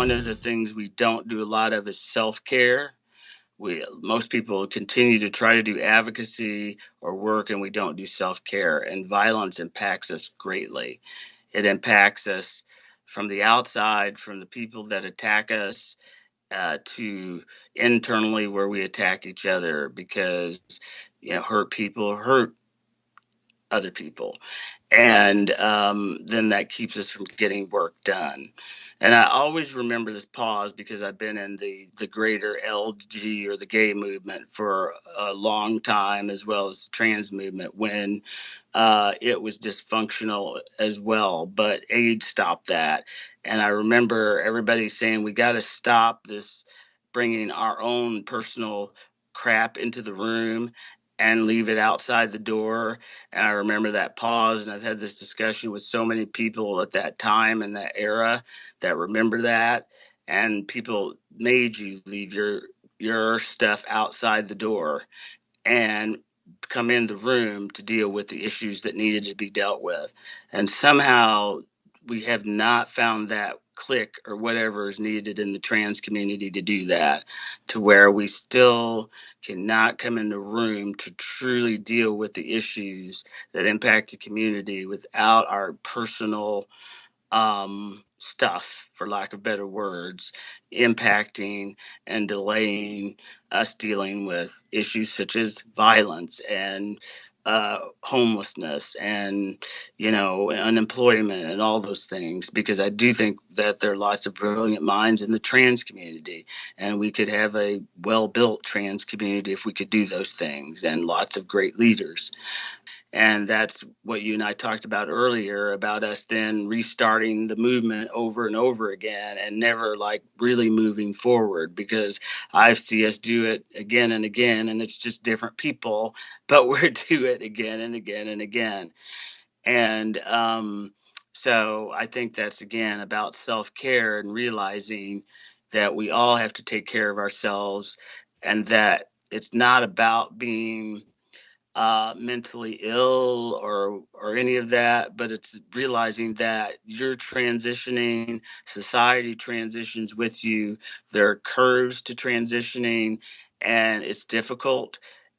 one of the things we don't do a lot of is self-care. Most people continue to try to do advocacy or work, and we don't do self-care. And violence impacts us greatly. It impacts us from the outside, from the people that attack us, to internally where we attack each other because hurt people hurt other people, and then that keeps us from getting work done. And I always remember this pause because I've been in the greater LG or the gay movement for a long time, as well as the trans movement, when it was dysfunctional as well. But AIDS stopped that. And I remember everybody saying, we got to stop this bringing our own personal crap into the room and leave it outside the door. And I remember that pause, and I've had this discussion with so many people at that time and that era that remember that. And people made you leave your stuff outside the door and come in the room to deal with the issues that needed to be dealt with. And somehow we have not found that click or whatever is needed in the trans community to do that, to where we still cannot come in the room to truly deal with the issues that impact the community without our personal stuff, for lack of better words, impacting and delaying us dealing with issues such as violence and homelessness and unemployment and all those things, because I do think that there are lots of brilliant minds in the trans community, and we could have a well-built trans community if we could do those things, and lots of great leaders. And that's what you and I talked about earlier, about us then restarting the movement over and over again and never like really moving forward, because I see us do it again and again, and it's just different people, but we're do it again and again and again. And so I think that's again about self-care and realizing that we all have to take care of ourselves, and that it's not about being mentally ill or any of that, but it's realizing that you're transitioning, society transitions with you. There are curves to transitioning, and it's difficult.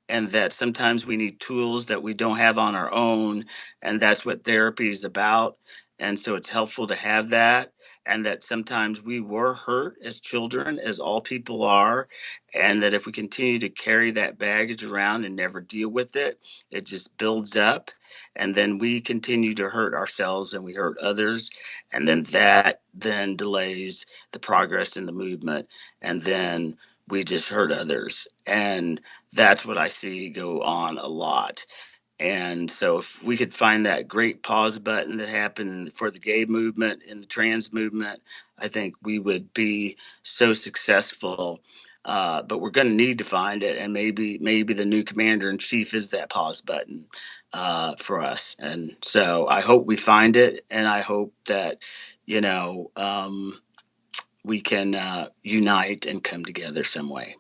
And that sometimes we need tools that we don't have on our own, and that's what therapy is about. And so it's helpful to have that, and that sometimes we were hurt as children, as all people are, and that if we continue to carry that baggage around and never deal with it, it just builds up, and then we continue to hurt ourselves and we hurt others, and then that then delays the progress in the movement, and then we just hurt others. And that's what I see go on a lot. And so if we could find that great pause button that happened for the gay movement and the trans movement, I think we would be so successful. But we're going to need to find it, and maybe the new commander in chief is that pause button for us. And so I hope we find it, and I hope that we can unite and come together some way.